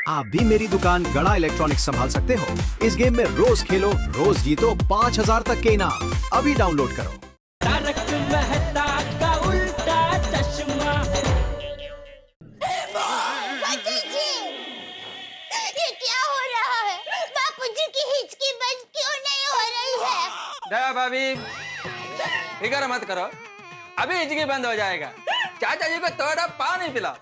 आप भी मेरी दुकान गड़ा इलेक्ट्रॉनिक्स संभाल सकते हो। इस गेम में रोज खेलो, रोज जीतो 5000 तक के इनाम। अभी डाउनलोड करो। तारक मेहता का उल्टा चश्मा। ये क्या हो रहा है? बापूजी की हिचकी बंद क्यों नहीं हो रही है? दया भाभी, फिक्र मत करो, अभी हिचकी बंद हो जाएगा। चाचा जी को थोड़ा पानी पिलाओ।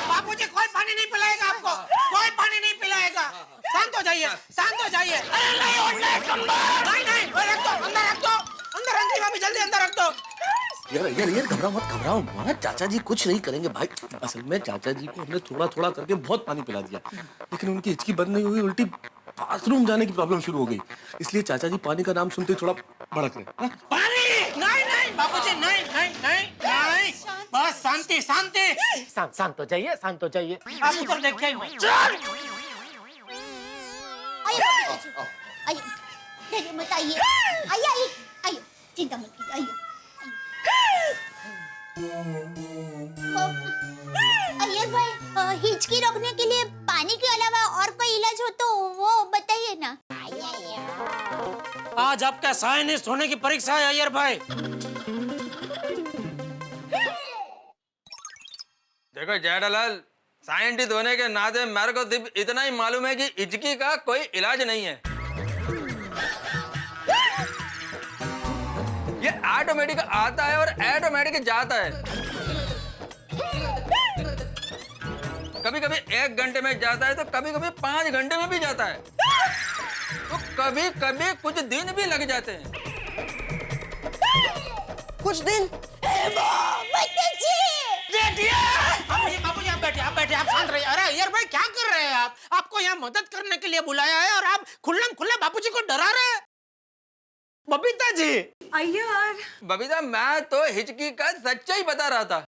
बापूजी कोई पानी नहीं पिलाएगा आपको, कोई पानी नहीं पिलाएगा। शांत हो जाइए, शांत हो जाइए। अरे नहीं, नहीं, रख दो, अंदर रख दो, अंदर रख दो, भाभी जल्दी अंदर रख दो। यार घबराओ मत। चाचा जी कुछ नहीं करेंगे भाई। असल में चाचा जी को हमने थोड़ा थोड़ा करके बहुत पानी पिला दिया, लेकिन उनकी हिचकी बंद नहीं हुई, उल्टी बाथरूम जाने की प्रॉब्लम शुरू हो गई। इसलिए चाचा जी पानी का नाम सुनते ही थोड़ा भड़क रहे। पानी नहीं बापूजी, नहीं, बस शांति शांति। शांत हो जाइए, शांत हो जाइए। आप उधर देखिए। आइए, धैर्य मत, आइए, आइए, चिंता मत कीजिए, आइए। अय्यर भाई, हिचकी रोकने के लिए पानी के अलावा और कोई इलाज हो तो वो बताइए ना। आज आपका साइंटिस्ट होने की परीक्षा है अय्यर भाई। देखो जेठालाल, साइंटिस्ट होने के नाते मेरे को सिर्फ इतना ही मालूम है कि हिचकी का कोई इलाज नहीं है। ये ऑटोमेटिक आता है और ऑटोमेटिक जाता है। कभी कभी 1 घंटे में जाता है तो कभी कभी 5 घंटे में भी जाता है, तो कभी कभी कुछ दिन भी लग जाते हैं। कुछ दिन। बापूजी आप बैठिए, आप शांत रहिए। अरे अय्यर भाई क्या कर रहे हैं आप? आपको यहाँ मदद करने के लिए बुलाया है और आप खुल्लम खुल्ला बापूजी को डरा रहे हैं। बबीता जी। अय्यर, बबीता, मैं तो हिचकी का सच्चाई बता रहा था।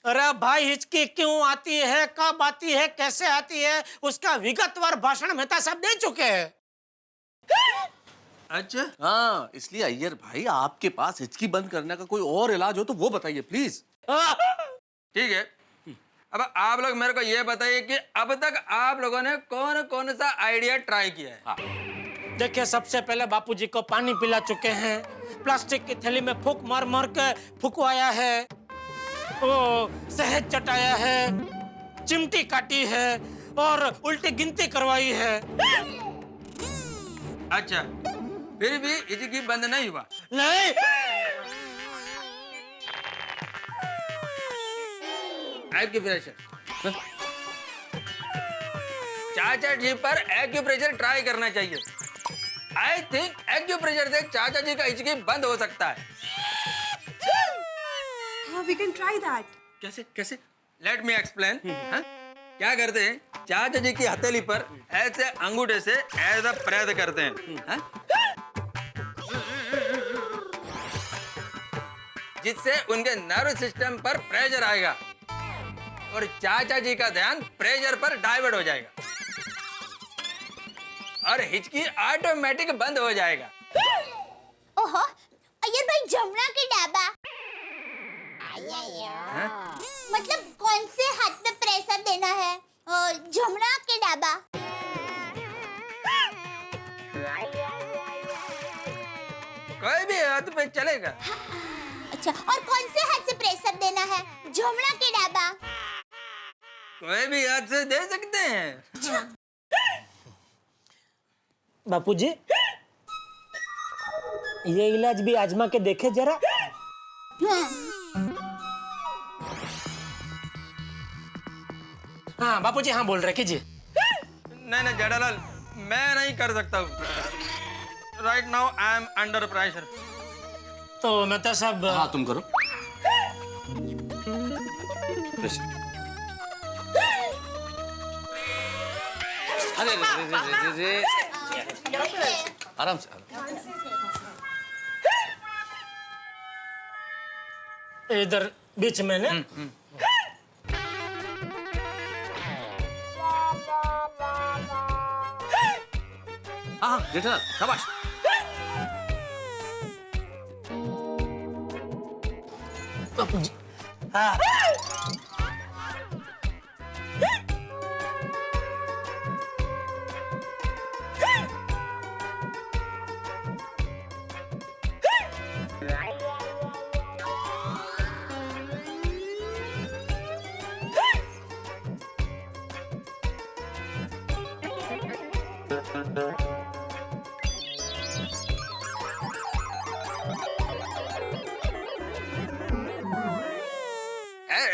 अरे भाई, हिचकी क्यों आती है, कब आती है, कैसे आती है, उसका विगतवार भाषण मेहता साहब दे चुके हैं। अच्छा, हाँ, इसलिए अय्यर भाई आपके पास हिचकी बंद करने का कोई और इलाज हो तो वो बताइए प्लीज। ठीक है। अब आप लोग मेरे को ये बताइए कि अब तक आप लोगों ने कौन कौन सा आइडिया ट्राई किया है? देखिए, सबसे पहले बापूजी को पानी पिला चुके हैं, प्लास्टिक की थैली में फूंक मार मार के फुकवाया है, ओ शहद चटाया है, चिमटी काटी है और उल्टी गिनती करवाई है। अच्छा, फिर भी हिचकी बंद नहीं हुआ? नहीं। एक्यूप्रेशर, चाचा जी पर एक्यूप्रेशर ट्राई करना चाहिए। आई थिंक एक्यूप्रेशर से चाचा जी का हिचकी बंद हो सकता है। we can try that. कैसे कैसे? Let me explain. क्या करते हैं, चाचा जी की हथेली पर ऐसे अंगूठे से ऐसा प्रेस करते हैं, हाँ? जिससे उनके नर्व सिस्टम पर प्रेशर आएगा और चाचा जी का ध्यान प्रेशर पर डाइवर्ट हो जाएगा और हिचकी ऑटोमेटिक बंद हो जाएगा। ओहो, अय्यर भाई, जमुना के डाबा। मतलब कौन से हाथ में प्रेशर देना है? जमुना के डाबा। कोई भी हाथ पे चलेगा। अच्छा, और कौन से हाथ से प्रेशर देना है? जमुना के डाबा। कोई भी हाथ से दे सकते हैं। बापूजी, ये इलाज भी आजमा के देखे जरा। हाँ बापूजी, हाँ बोल रहे, कीजिए। नहीं जेठालाल, मैं नहीं कर सकता हूँ। Right now I am under pressure. तो मेहता साहब। हाँ, तुम करो। अरे आराम से। इधर बीच में ना। हाँ जेठालाल शाबाश। बापूजी हाँ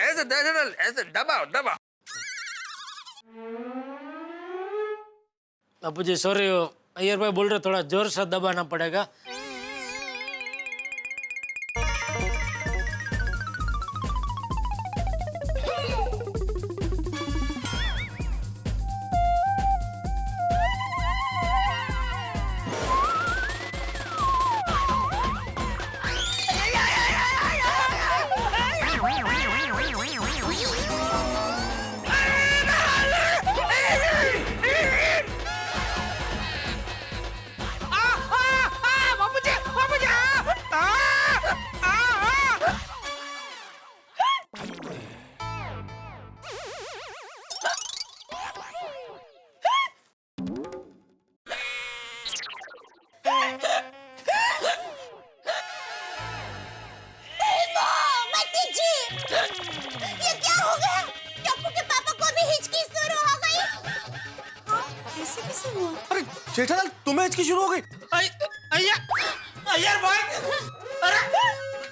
ऐसे दरअसल ऐसे दबाओ दबाओ। बापूजी सॉरी अय्यर भाई बोल रहे थोड़ा जोर से दबाना पड़ेगा। मत कीजिए। ये क्या हो गया? टप्पू के पापा को भी हिचकी शुरू हो गई। ऐसे कैसे हुआ? अरे जेठालाल तुम्हें हिचकी शुरू हो गई? अय्यर भाई अरे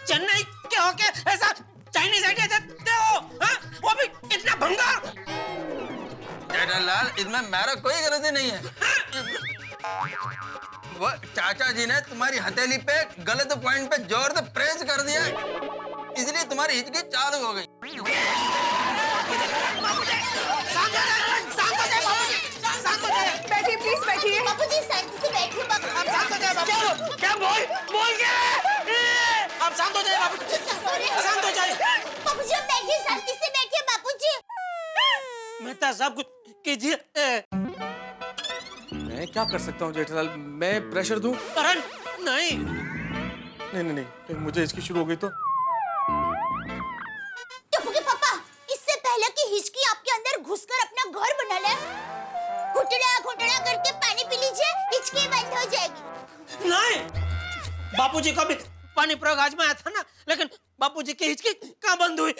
चेन्नई के होके ऐसा चाइनीज आइडिया देते हो हाँ? वो भी इतना भंगार। जेठालाल इसमें मेरा कोई गलती नहीं है। वो चाचा जी ने तुम्हारी हथेली पे गलत पॉइंट पे जोर से प्रेस कर दिया इसलिए तुम्हारी हिचकी चालू हो गई। बैठिए प्लीज बैठिए। बापूजी शांति से बैठिए। क्या बोल क्या आप शांत हो जाइए बापूजी शांत हो जाइए। बापूजी आप बैठिए, शांति से बैठिए बापूजी। मेहता साहब कुछ कीजिए। मैं क्या कर सकता हूँ जेठालाल, मैं प्रेशर दूं? करण नहीं नहीं कहीं मुझे हिचकी शुरू हो गई तो? टप्पू के पापा, इससे पहले कि हिचकी आपके अंदर घुसकर अपना घर बना ले, घुटना घुटना करके पानी पी लीजिए, हिचकी बंद हो जाएगी। नहीं बापूजी का भी पानी प्रयोग आजमाया था ना, लेकिन बापूजी की हिचकी कहाँ बंद हुई।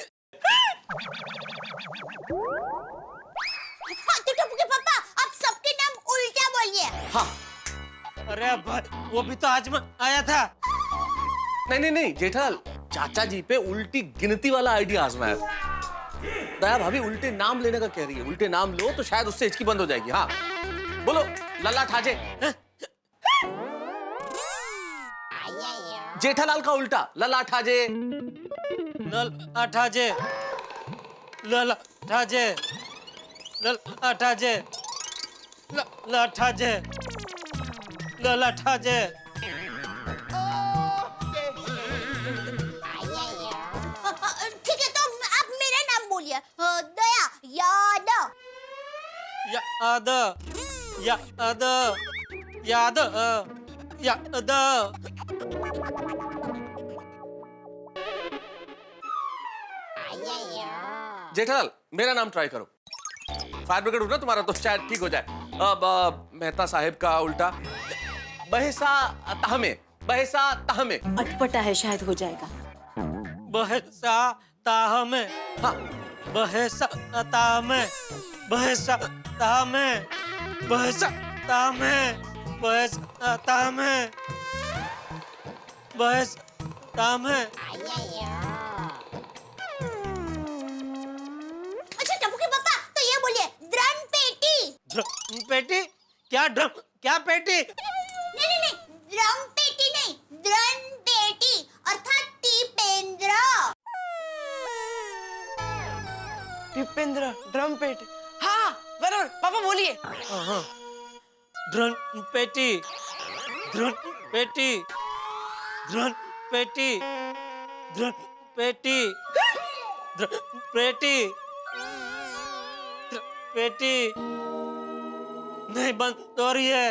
हाँ तो टप्पू के पापा, आप सबके नाम उल्टा बोलिए। हाँ। अरे भाई वो भी तो आजमा आया था। नहीं जेठालाल, चाचा जी पे उल्टी गिनती वाला आइडिया आजमाया था। दया भाभी उल्टे नाम लेने का कह रही है, उल्टे नाम लो तो शायद उससे हिचकी बंद हो जाएगी। हाँ बोलो लल्ला ठाजे। जेठालाल का उल्टा लल्ला ठाजे। लल अठाजे लल अठाजे लल अठाजे लल अठाजे लल अठाजे। ठीक है तो आप मेरा नाम बोलिए। दया यादव। याद याद याद याद। जेठालाल मेरा नाम ट्राई करो। फायर ब्रिगेड ना तुम्हारा तो शायद ठीक हो जाए। अब मेहता साहब का उल्टा बहसा तहमे बहसा तहमे। अटपटा है, शायद हो जाएगा। बहसा ताहमे हाँ बहसा ताहमे बहसा ताहमे बहसा ताहमे बहसा ताहमे बहसा ताहमे। अच्छा टप्पू के पापा, तो ये बोलिए ड्रम पेटी। पेटी क्या ड्रम क्या पेटी? नहीं, ड्रम पेटी नहीं, ड्रम पेटी अर्थात टीपेंद्र। टिपेंद्र ड्रम पेट। हाँ बराबर पापा बोलिए। ड्रम पेटी ड्रम पेटी ड्रम पेटी ड्रम पेटी ड्रम पेटी ड्रम पेटी नहीं बंद हो रही है।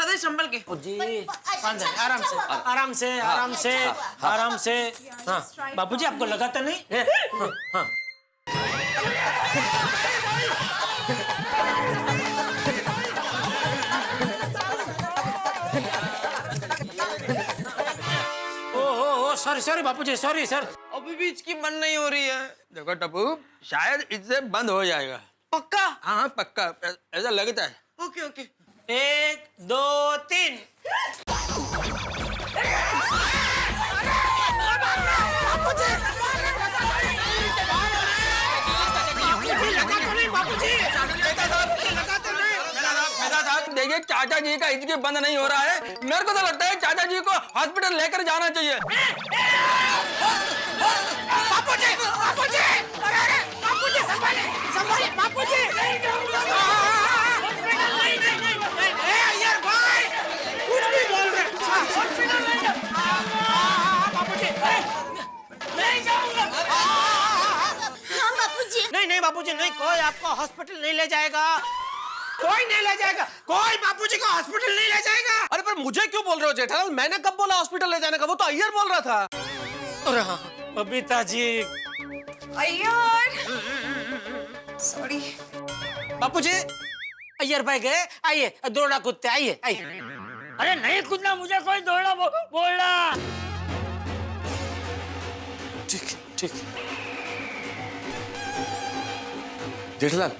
दादा संभल के। जी अच्छा, आराम से अच्छा, आराम से अच्छा, आराम से आराम से आराम से। हाँ बापूजी आपको लगा तो नहीं है? हाँ हाँ। ओ सॉरी सॉरी बापूजी सॉरी सर। अभी भी इसकी मन नहीं हो रही है। देखो टप्पू, शायद इससे बंद हो जाएगा। पक्का? हाँ पक्का, ऐसा लगता है। Okay okay. 1 2 3। देखिए चाचा जी का हिचकी बंद नहीं हो रहा है। मेरे को तो लगता है चाचा जी को हॉस्पिटल लेकर जाना चाहिए। बापूजी बापूजी अरे बापूजी संभाले संभाले बापूजी। यार भाई कुछ भी बोल रहे बापूजी नहीं जाऊंगा। हाँ बापूजी। नहीं नहीं बापूजी नहीं, कोई आपको हॉस्पिटल नहीं ले जाएगा, कोई नहीं ले जाएगा, कोई बापूजी को हॉस्पिटल नहीं ले जाएगा। अरे पर मुझे क्यों बोल रहे हो जेठालाल? मैंने कब बोला हॉस्पिटल ले जाने का? वो तो अय्यर बोल रहा था। अरे हाँ बबीता जी। अय्यर सॉरी। बापूजी अय्यर भाई गए, आइए दौड़ा कूदते आइए आइए। अरे नहीं कूदना, मुझे कोई दौड़ा बोलना। ठीक ठीक। जेठालाल,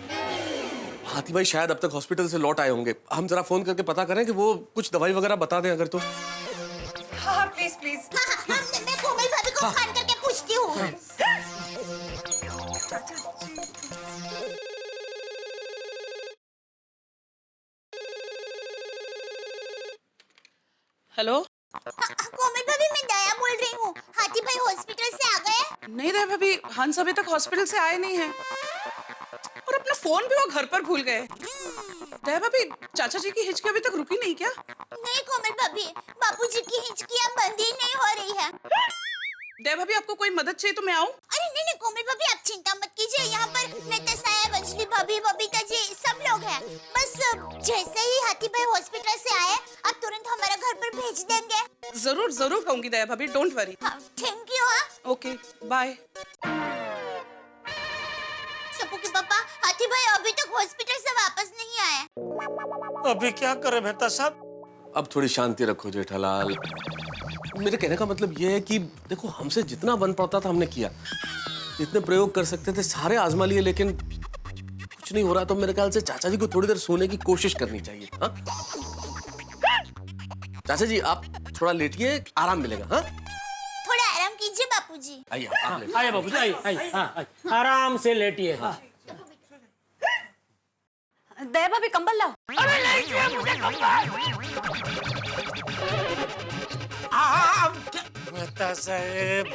हाथी भाई शायद अब तक हॉस्पिटल से लौट आए होंगे। हम जरा फोन करके पता करें कि वो कुछ दवाई वगैरह बता दें अगर तो। हाँ प्लीज प्लीज। हाँ, मैं कोमल भाभी को फोन करके पूछती हूँ। हेलो। कोमल भाभी मैं दया बोल रही हूँ। हाथी भाई हॉस्पिटल से आ गए? नहीं रहे भाभी, हंस अभी तक हॉस्पिटल से आए नहीं हैं। और अपना फोन भी वो घर पर भूल गए। दया भाभी, चाचा जी की हिचकी अभी तक रुकी नहीं क्या? नहीं कोमल भाभी, बापूजी की हिचकियाँ बंद ही नहीं हो रही है। दया भाभी, आपको कोई मदद चाहिए तो मैं आऊँ? अरे नहीं नहीं कोमल भाभी, आप चिंता मत कीजिए। यहाँ पर नताशा, अंजलि भाभी, बबीता जी सब लोग हैं। बस जैसे ही हाथी भाई हॉस्पिटल से आए, आप तुरंत हमारा घर पर भेज देंगे। जरूर जरूर कहूंगी दया भाभी, डोंट वरी। हाँ थैंक यू। हाँ ओके बाय। सबू के पापा, हाथी भाई अभी तक हॉस्पिटल से वापस नहीं आए। अभी क्या करें मेहता साहब? अब थोड़ी शांति रखो जेठालाल। मेरे कहने का मतलब ये है कि देखो, हमसे जितना बन पड़ता था हमने किया, जितने प्रयोग कर सकते थे सारे आजमा लिए, लेकिन कुछ नहीं हो रहा। तो मेरे ख्याल से चाचा जी को थोड़ी देर सोने की कोशिश करनी चाहिए। हाँ चाचा जी, आप थोड़ा लेटिए, आराम मिलेगा। हाँ थोड़ा आराम कीजिए बापूजी। आइए आप लेटिए। आइए बापूजी आइए आइए। हाँ आइए। आराम से लेटिए। हाँ। दया भाभी कंबल लाओ। मेहता साहब।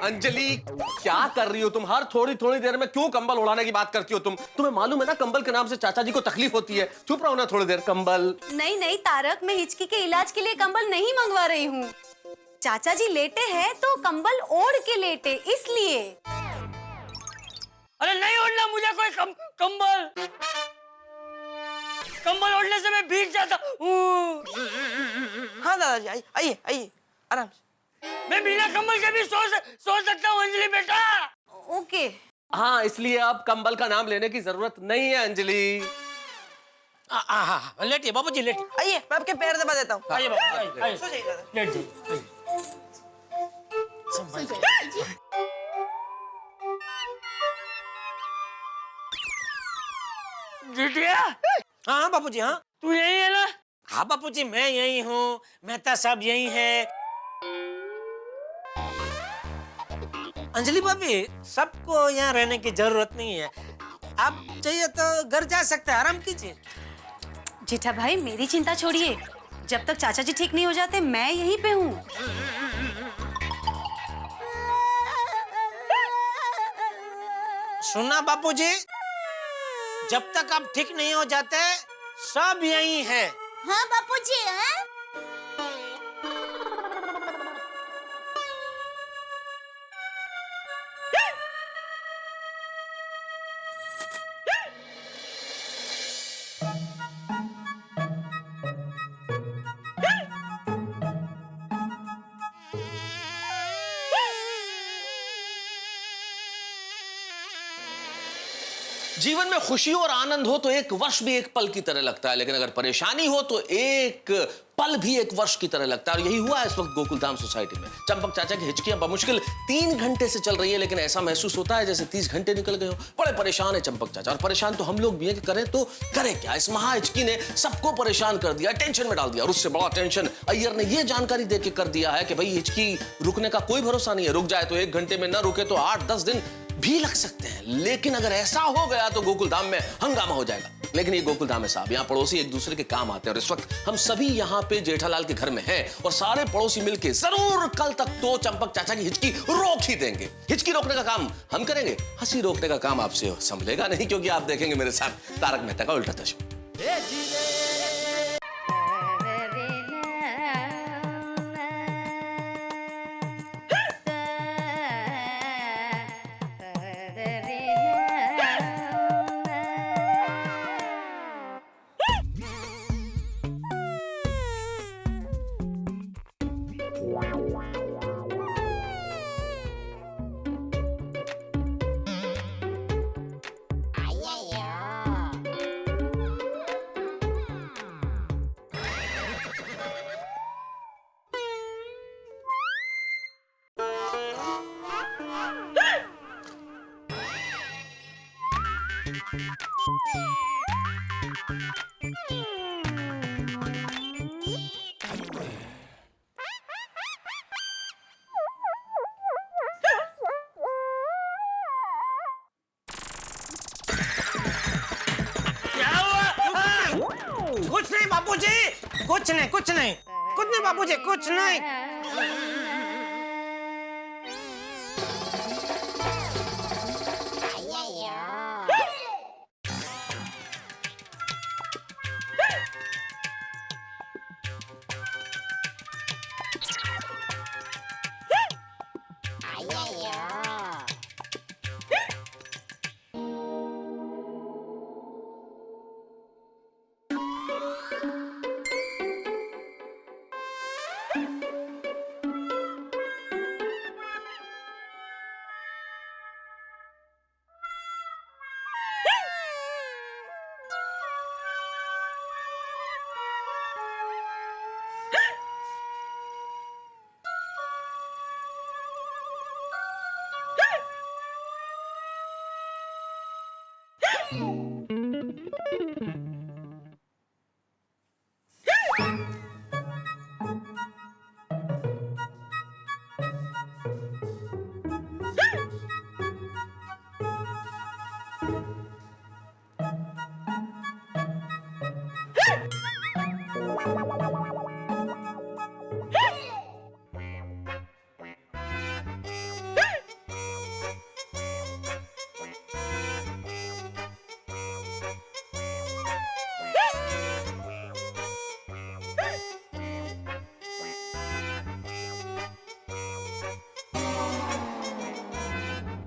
अंजलि, क्या कर रही हो तुम? हर थोड़ी थोड़ी देर में क्यों कंबल उड़ाने की बात करती हो तुम? तुम्हें मालूम है ना कंबल के नाम से चाचा जी को तकलीफ होती है। चुप रहो ना थोड़ी देर। कंबल नहीं नहीं तारक, मैं हिचकी के इलाज के लिए कंबल नहीं मंगवा रही हूँ। चाचा जी लेटे हैं तो कंबल ओढ़ के लेटे, इसलिए। अरे नहीं ओढ़ना मुझे कोई कंबल। कंबल ओढ़ने से मैं भीग जाता हूँ। हाँ दादाजी, आइए आइए आइए, आराम से। मैं बिना कंबल के भी सो सकता हूँ अंजलि बेटा। ओके। हाँ, इसलिए अब कंबल का नाम लेने की जरूरत नहीं है अंजलि। लेटिए बापूजी लेटिए। आइए, मैं आपके पैर दबा देता हूँ। आइए बापूजी आइए सो जाइए दादा। लेट जाइए। जितिया, हाँ बापूजी हाँ। तू यही है ना? हाँ बापूजी मैं यही हूँ, मेहता साहब यही है। अंजलि भाभी, सबको यहाँ रहने की जरूरत नहीं है। आप चाहिए तो घर जा सकते हैं, आराम कीजिए। जेठा भाई मेरी चिंता छोड़िए, जब तक चाचा जी ठीक नहीं हो जाते मैं यहीं पे हूँ। सुना बापूजी, जब तक आप ठीक नहीं हो जाते सब यही है। हाँ बापूजी। हाँ जीवन में खुशी और आनंद हो तो एक वर्ष भी एक पल की तरह लगता है, लेकिन अगर परेशानी हो तो एक पल भी एक वर्ष की तरह लगता है। और यही हुआ है इस वक्त गोकुलधाम सोसाइटी में। चंपक चाचा की हिचकियां बमुश्किल 3 घंटे से चल रही है, लेकिन ऐसा महसूस होता है जैसे 30 घंटे निकल गए हो। बड़े परेशान है चंपक चाचा, और परेशान तो हम लोग भी हैं कि करें तो करें क्या। इस महा हिचकी ने सबको परेशान कर दिया, टेंशन में डाल दिया। और उससे बड़ा टेंशन अय्यर ने यह जानकारी देके कर दिया है कि भाई हिचकी रुकने का कोई भरोसा नहीं है। रुक जाए तो 1 घंटे में, न रुके तो 8-10 दिन भी लग सकते हैं। लेकिन अगर ऐसा हो गया तो गोकुलधाम में हंगामा हो जाएगा। लेकिन ये गोकुलधाम है साहब, यहाँ पड़ोसी एक दूसरे के काम आते हैं। और इस वक्त हम सभी यहाँ पे जेठालाल के घर में हैं, और सारे पड़ोसी मिलके जरूर कल तक तो चंपक चाचा की हिचकी रोक ही देंगे। हिचकी रोकने का काम हम करेंगे, हंसी रोकने का काम आपसे संभलेगा नहीं, क्योंकि आप देखेंगे मेरे साथ तारक मेहता का उल्टा चश्मा। कुछ नहीं बापूजी, कुछ नहीं, कुछ नहीं, कुछ नहीं बापूजी, कुछ नहीं।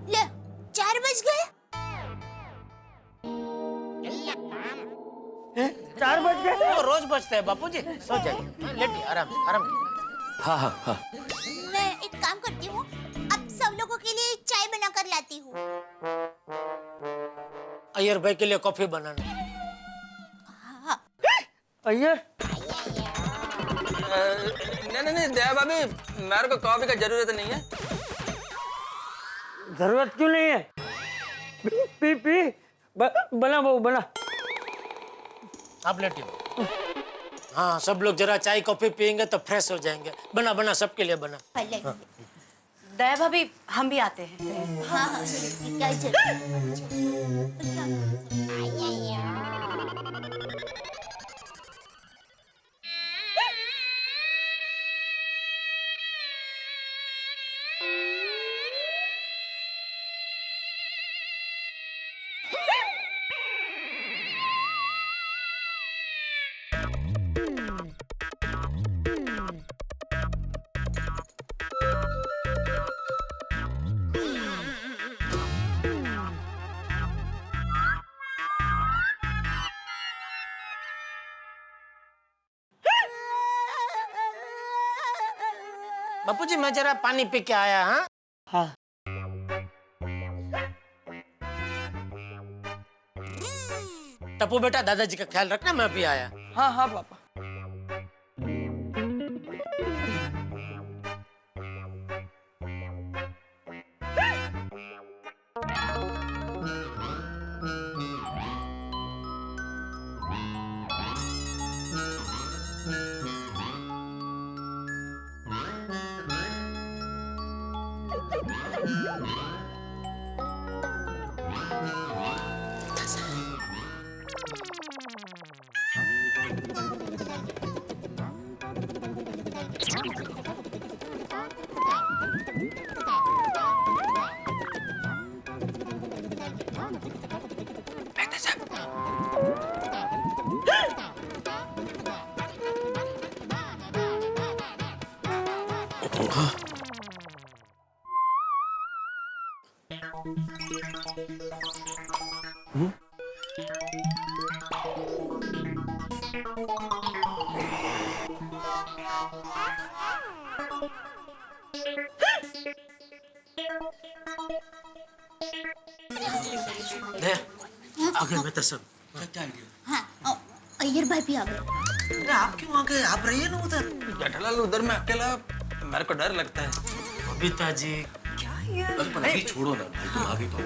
ले 4 बज गए। 4 बज गए। वो रोज बचते हैं बापूजी, सो जाइए, लेटिए, आराम से, आराम कीजिए। हाँ हाँ हाँ, मैं एक काम करती हूँ, अब सब लोगों के लिए चाय बनाकर लाती हूँ। अय्यर भाई के लिए कॉफी बनाना। अय्यर, नहीं दया भाभी, मेरे को कॉफी का जरूरत नहीं है। जरूरत क्यों नहीं है? पी पी, बना बहू बना। आप लेटिए। हाँ, सब लोग जरा चाय कॉफी पियेंगे तो फ्रेश हो जाएंगे। बना बना, सबके लिए बना। दया भाभी, हम भी आते हैं। हाँ हाँ, क्या बापूजी, मैं जरा पानी पी के आया। हाँ हाँ। टप्पू बेटा दादाजी का ख्याल रखना, मैं अभी आया। हाँ हाँ पापा। दे, आ गए मेहता साहब। क्या आइडिया? हाँ, अय्यर भाई भी आ गए। अरे आप क्यों आ गए? आप रहिए ना उधर। जेठालाल उधर में अकेला, मेरे को डर लगता है। बबीता जी, अभी छोड़ो ना भाई, तुम आगे तो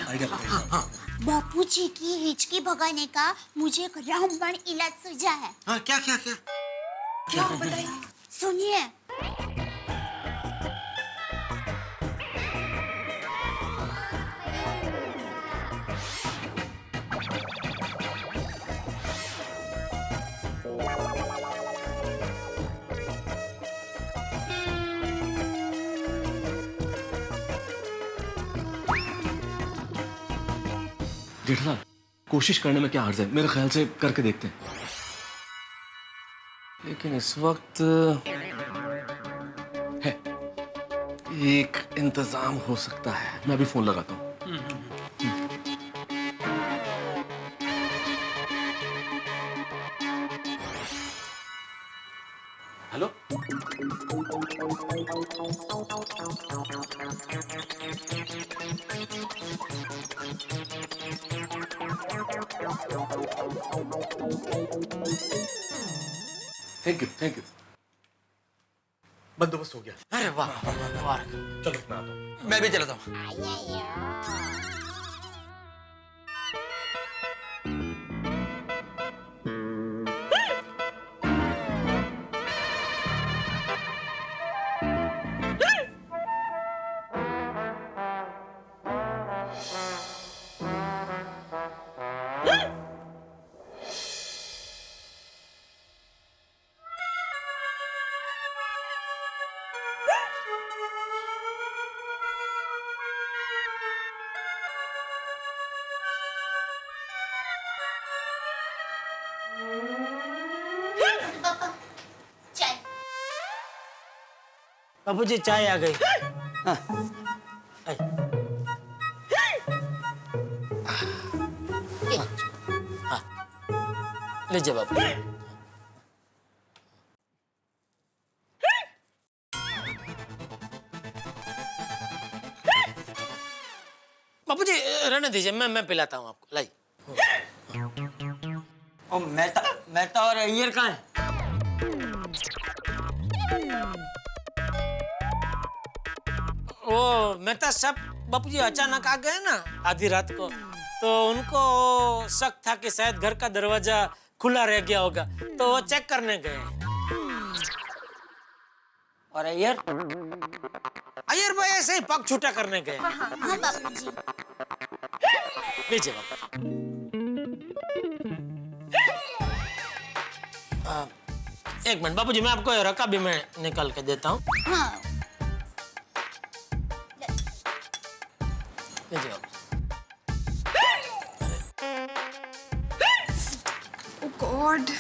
आइडिया बताओ। बापूजी की हिचकी भगाने का मुझे एक रामबाण इलाज सूझा है। हाँ, क्या क्या क्या? क्या बताइए? सुनिए। जेठालाल, कोशिश करने में क्या हर्ज है? मेरे ख्याल से करके देखते हैं। लेकिन इस वक्त है एक इंतजाम हो सकता है। मैं अभी फोन लगाता हूँ। Hello, thank you. बंदोबस्त हो गया। अरे वाह वाह। चलो मैं आता हूँ। मैं भी चलता हूँ। पापा, चाय। बाबूजी चाय आ गई। आई। लीजिए बाबू। बाबूजी रहने दीजिए, मैं पिलाता हूँ आपको। लाई। और मेहता और अय्यर कहाँ है? वो मेहता साहब बापूजी अचानक आ गए ना आधी रात को, तो उनको शक था कि शायद घर का दरवाजा खुला रह गया होगा, तो वो चेक करने गए। और अय्यर? अय्यर भाई ऐसे ही पग छूटा करने गए। हाँ बापूजी। लीजिए बाबू। एक मिनट बाबूजी, मैं आपको रका भी मैं निकाल के देता हूँ। हाँ। लीजिए बाबू। गॉड।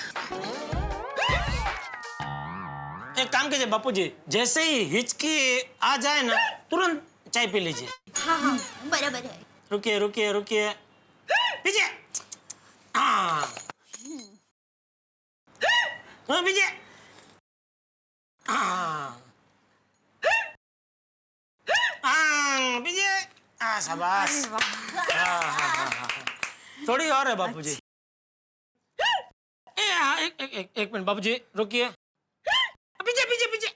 एक काम कीजिए बापूजी, जैसे ही हिचकी आ जाए ना तुरंत चाय पी लीजिए। हाँ, बराबर है। रुकिए रुकिए रुकिए, पीजिए। हाँ पीजिए। हाँ पीजिए। शाबाश। थोड़ी और है बापूजी। एक मिनट बाबूजी रुकिए। पीछे पीछे पीछे।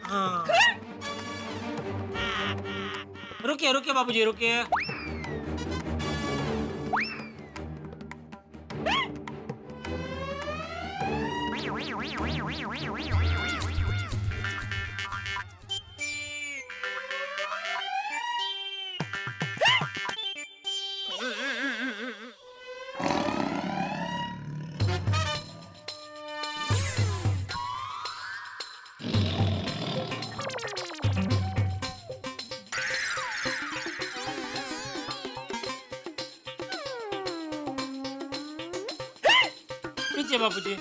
हाँ रुकिए रुकिए बाबूजी रुकिए। पीछे बाबूजी।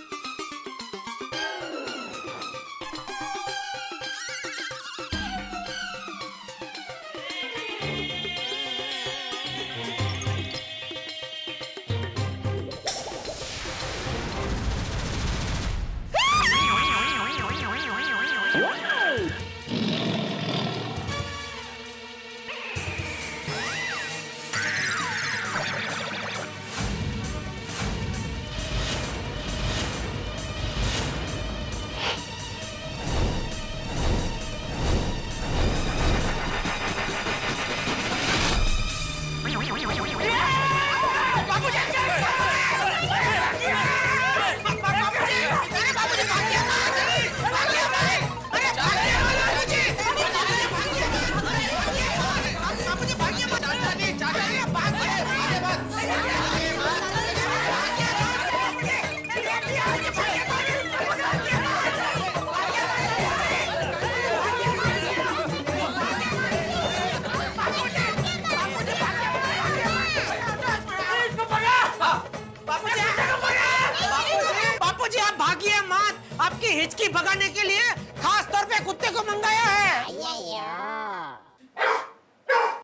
आपकी हिचकी भगाने के लिए खास तौर पे कुत्ते को मंगाया है।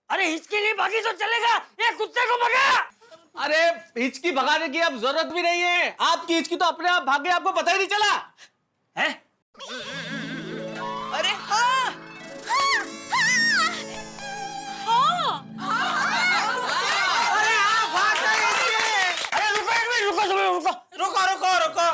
अरे हिचकी नहीं भागी तो चलेगा, ये कुत्ते को भगा। अरे हिचकी भगाने की अब जरूरत भी नहीं है, आपकी हिचकी तो अपने आप भागे, आपको पता ही नहीं चला है? अरे हाँ अरे हाँ फास्ट है इसके। अरे रुको एक मिनट, रुको सब लोग, रुको रुको रुको रुको।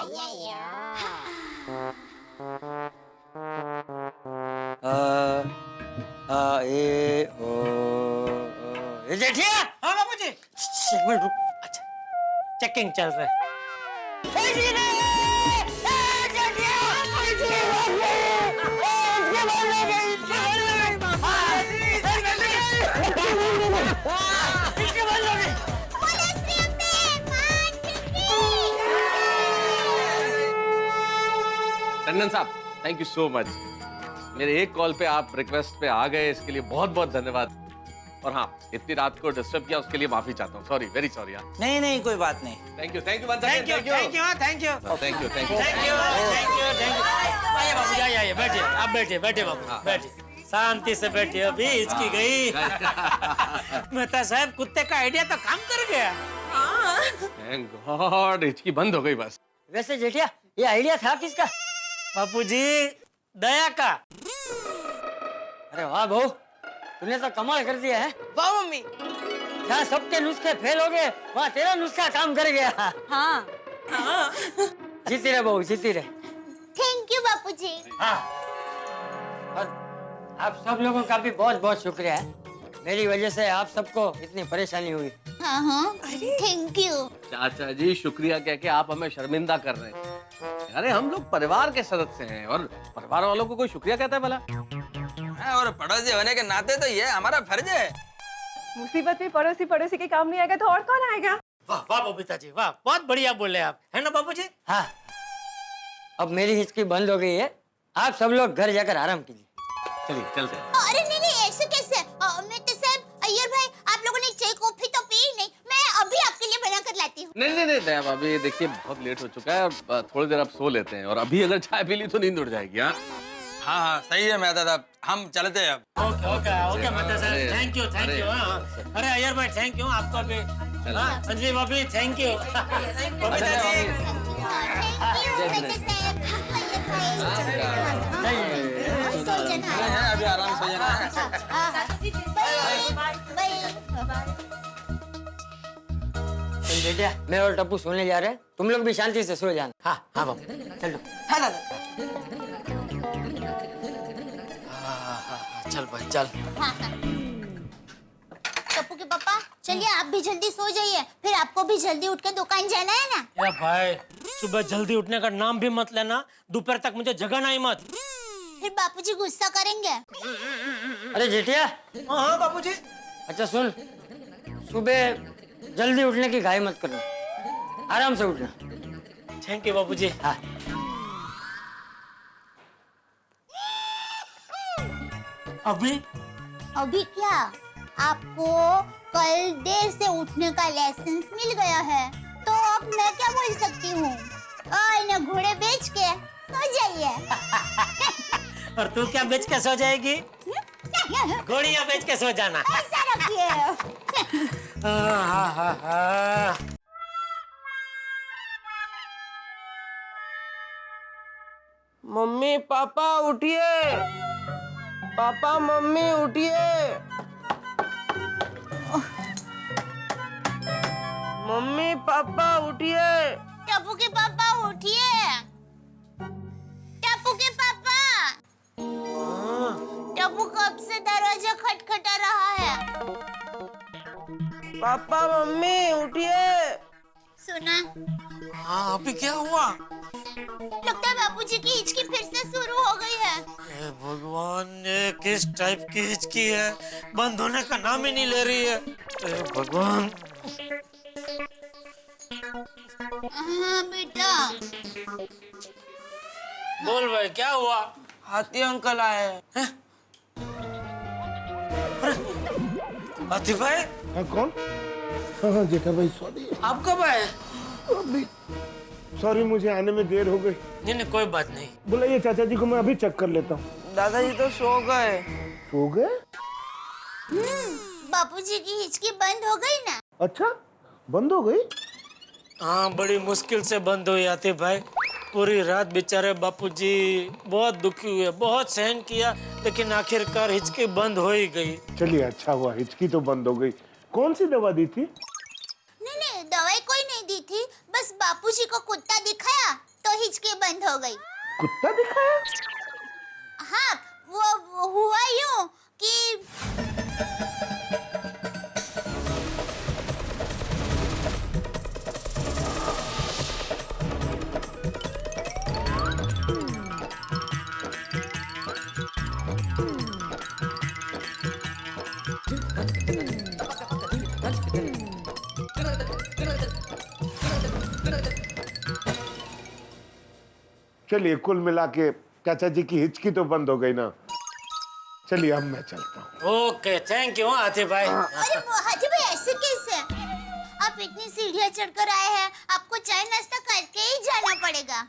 ये जेठिया। हाँ बाबूजी। एक मिनट रुक। अच्छा चेकिंग चल रहा है। टंडन साहब थैंक यू सो मच, मेरे एक कॉल पे आप रिक्वेस्ट पे आ गए, इसके लिए बहुत बहुत धन्यवाद। और हाँ, इतनी रात को डिस्टर्ब किया उसके लिए माफी चाहता हूँ, सॉरी, वेरी सॉरी। नहीं नहीं कोई बात नहीं। Thank you thank you thank you thank you thank you thank you thank you. आइए बाबू आइए, बैठिए आप, बैठिए बैठिए बाबू बैठिए, शांति से बैठिए। अभी हिचकी गई। मेहता साहब कुत्ते का आइडिया तो काम कर गया। थैंक गॉड, हिचकी बंद हो गई बस। वैसे जेठिया ये आइडिया था किसका? बापूजी दया का। अरे वाह बहू, तूने तो कमाल कर दिया है। वाह मम्मी। जहाँ सबके नुस्खे फेल हो गए वहाँ तेरा नुस्खा काम कर गया। हाँ जीती रहे बहू, जीती रहे। थैंक यू बापूजी। हाँ और आप सब लोगों का भी बहुत बहुत शुक्रिया है, मेरी वजह से आप सबको इतनी परेशानी हुई। हाँ हाँ थैंक यू। चाचा जी शुक्रिया कह के आप हमें शर्मिंदा कर रहे हैं। अरे हम लोग परिवार के सदस्य हैं और परिवार वालों को कोई शुक्रिया कहता है भला? और पड़ोसी होने के नाते तो ये हमारा फर्ज है। मुसीबत में पड़ोसी पड़ोसी के काम नहीं आएगा तो और कौन आएगा? वाह वाह बबीता जी वाह, बहुत बढ़िया बोले आप, है ना बाबूजी? हाँ अब मेरी हिचकी बंद हो गई है, आप सब लोग घर जाकर आराम कीजिए। चलिए चलते हैं। अरे नहीं नहीं ऐसे कैसे? मैं तो साहब अय्यर भाई, आप लोगों ने चाय कॉफी तो पी नहीं, मैं अभी आपके लिए बना कर लाती हूँ। नहीं नहीं नहीं दया भाभी, देखिए बहुत लेट हो चुका है, अब थोड़ी देर आप सो लेते हैं और अभी अगर चाय पी ली तो नींद उड़ जाएगी। हाँ हाँ सही है मेहता साहब, हम चलते हैं अब। ओके ओके ओके मेहता साहब, थैंक यू थैंक यू। अरे अय्यर भाई थैंक यू, आपका भी। अंजलि भाभी thank you. Babita ji thank you. अभी आराम से सो जाना है। बाय। बेटा मैं और टप्पू सोने जा रहे हैं, तुम लोग भी शांति से सो जाना। हाँ हाँ बाबू चलो। हाँ दादा। चल भाई चल। हाँ हाँ। टप्पू के पापा चलिए आप भी जल्दी सो जाइए, फिर आपको भी जल्दी उठ के दुकान जाना है ना। या भाई सुबह जल्दी उठने का नाम भी मत लेना, दोपहर तक मुझे जगाना ही मत। फिर बापूजी गुस्सा करेंगे। अरे जेठिया। हाँ बापूजी। अच्छा सुन, सुबह जल्दी उठने की घाई मत करना, आराम से उठना। थैंक यू बापूजी। हाँ। अभी अभी क्या? आपको कल देर से उठने का लाइसेंस मिल गया है, तो अब मैं क्या बोल सकती हूँ? इन्हें घोड़े बेच के सो जाइए। और तू क्या बेच के सो जाएगी? घोड़ियाँ बेच के सो जाना। ऐसा रखिए। मम्मी पापा उठिए, पापा मम्मी उठिए, मम्मी पापा उठिए। टप्पू के पापा उठिए। टप्पू के पापा। टप्पू कब से दरवाजा खटखटा रहा है? पापा मम्मी उठिए। सुना? हाँ अभी क्या हुआ? लगता है बापूजी की हिचकी फिर से शुरू हो गई है। हे भगवान, ये किस टाइप की हिचकी है? बंद होने का नाम ही नहीं ले रही है। हे भगवान। हाँ बेटा। बोल भाई क्या हुआ? हाथी अंकल आए हैं। हाथी भाई? हाँ कौन? हाँ जेठा भाई सॉरी। आप कब आए? अभी सॉरी मुझे आने में देर हो गई। नहीं नहीं कोई बात नहीं। बुलाइए चाचा जी को, मैं अभी चेक कर लेता हूँ। दादाजी तो सो गए। सो गए? बापूजी की हिचकी बंद हो गई ना? अच्छा बंद हो गई? हाँ बड़ी मुश्किल से बंद हुई आती भाई। पूरी रात बेचारे बापूजी बहुत दुखी हुए, बहुत सहन किया, लेकिन आखिरकार हिचकी बंद हो ही गई। चलिए अच्छा हुआ, हिचकी तो बंद हो गई। कौन सी दवा दी थी? नहीं दवाई कोई नहीं दी थी, बस बापूजी को कुत्ता दिखाया तो हिचकी बंद हो गई। कुत्ता दिखाया? हाँ वो हुआ यूं कि चलिए कुल मिला के चाचा जी की हिचकी तो बंद हो गई ना। चलिए अब मैं चलता हूँ। ओके थैंक यू हाथी भाई। अरे हाथी भाई ऐसे कैसे? आप इतनी सीढ़ियाँ चढ़कर आए हैं, आपको चाय नाश्ता करके ही जाना पड़ेगा।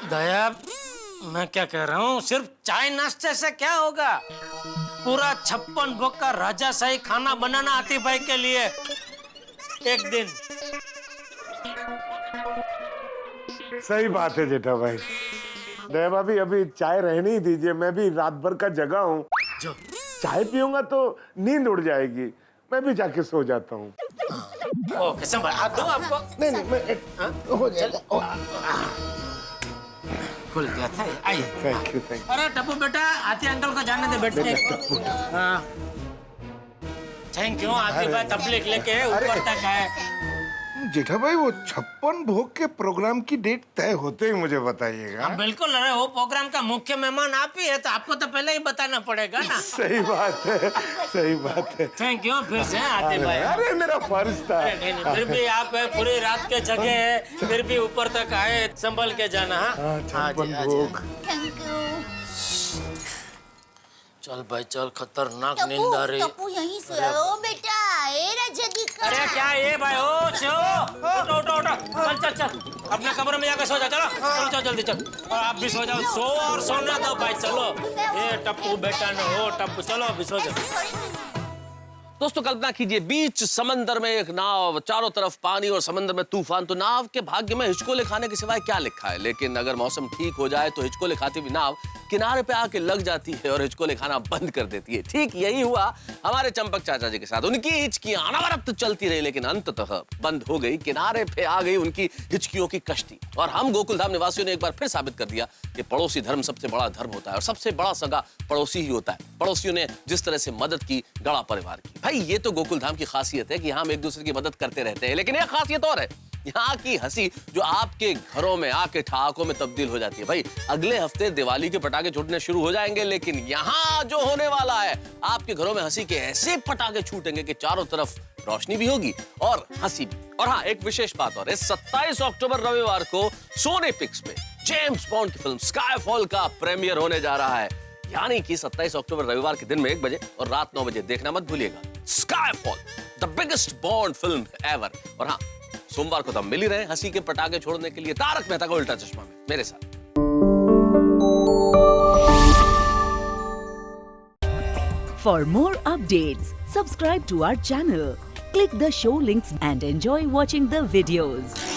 दया मैं क्या कह रहा हूँ, सिर्फ चाय नाश्ते से क्या होगा? पूरा 56 भोग का राजाशाही खाना बनाना हाथी भाई के लिए एक दिन। सही बात है जेठा भाई। दया भाभी अभी चाय रहने ही दीजिए, मैं भी रात भर का जगा हूँ। जो चाय पीऊंगा तो नींद उड़ जाएगी, मैं भी जाके सो जाता हूँ। ओके संभाल, हाथ दो आपको। नहीं नहीं मैं हो जाएगा। खुल गया था, आइए। Thank you. अरे टप्पू बेटा हाथी अंकल को जाने दे, बैठ के। हाँ थैंक यू हाथी भाई, तबलीग लेके ऊपर तक आए। जेठा भाई वो 56 भोग के प्रोग्राम की डेट तय होते ही मुझे बताइएगा। बिल्कुल, अरे वो प्रोग्राम का मुख्य मेहमान आप ही है, तो आपको तो पहले ही बताना पड़ेगा ना। सही बात है, सही बात है। थैंक यू फिर से हाथी भाई। अरे मेरा फर्ज था। नहीं, फिर भी आप पूरी रात के जगह है, फिर भी ऊपर तक आए, संभल के जाना। हाँ 56 भोग। Thank you. चल भाई चल, खतरनाक नींद आ रही। टप्पू यहीं सोओ बेटा। जल्दी कर। अरे क्या ये भाई, उठो उठो उठो, चल अपने कमरे में जाकर सो जा। चलो जल्दी चल, और आप भी सो जाओ। सो और सोने दो भाई, चलो। ये टप्पू बेटा न हो, टप्पू चलो अभी सो जाओ। दोस्तों कल्पना कीजिए बीच समंदर में एक नाव, चारों तरफ पानी और समंदर में तूफान। तो नाव के भाग्य में हिचकोले खाने के सिवाय क्या लिखा है? लेकिन अगर मौसम ठीक हो जाए तो हिचकोले खाती हुई नाव किनारे पे आके लग जाती है और हिचकोले खाना बंद कर देती है। ठीक यही हुआ हमारे चंपक चाचा जी के साथ। उनकी हिचकियां अनवरत चलती रही लेकिन अंततः बंद हो गई। किनारे पे आ गई उनकी हिचकियों की कश्ती। और हम गोकुलधाम निवासियों ने एक बार फिर साबित कर दिया कि पड़ोसी धर्म सबसे बड़ा धर्म होता है और सबसे बड़ा सगा पड़ोसी ही होता है। पड़ोसियों ने जिस तरह से मदद की गड़ा परिवार की, भाई ये तो गोकुलधाम की खासियत है कि हम एक दूसरे की मदद करते रहते हैं। लेकिन एक खासियत और है, यहाँ की हंसी जो आपके घरों में आके ठहाकों में तब्दील हो जाती है। भाई अगले हफ्ते दिवाली के पटाखे छूटने शुरू हो जाएंगे, लेकिन यहाँ जो होने वाला है, आपके घरों में हंसी के ऐसे पटाखे छूटेंगे कि चारों तरफ रोशनी भी होगी और हंसी भी। और हाँ, एक विशेष बात और, इस 27 अक्टूबर रविवार को सोनी पिक्स पे जेम्स बॉन्ड की फिल्म स्काईफॉल का प्रीमियर होने जा रहा है। यानी कि 27 अक्टूबर रविवार के दिन में 1 बजे और रात 9 बजे देखना मत भूलिएगा। Skyfall, the biggest bond film ever. और हाँ, सोमवार को तो मिल ही रहे हंसी के पटाखे छोड़ने के लिए तारक मेहता का उल्टा चश्मा में मेरे साथ। For more updates, subscribe to our channel, click the show links and enjoy watching the videos.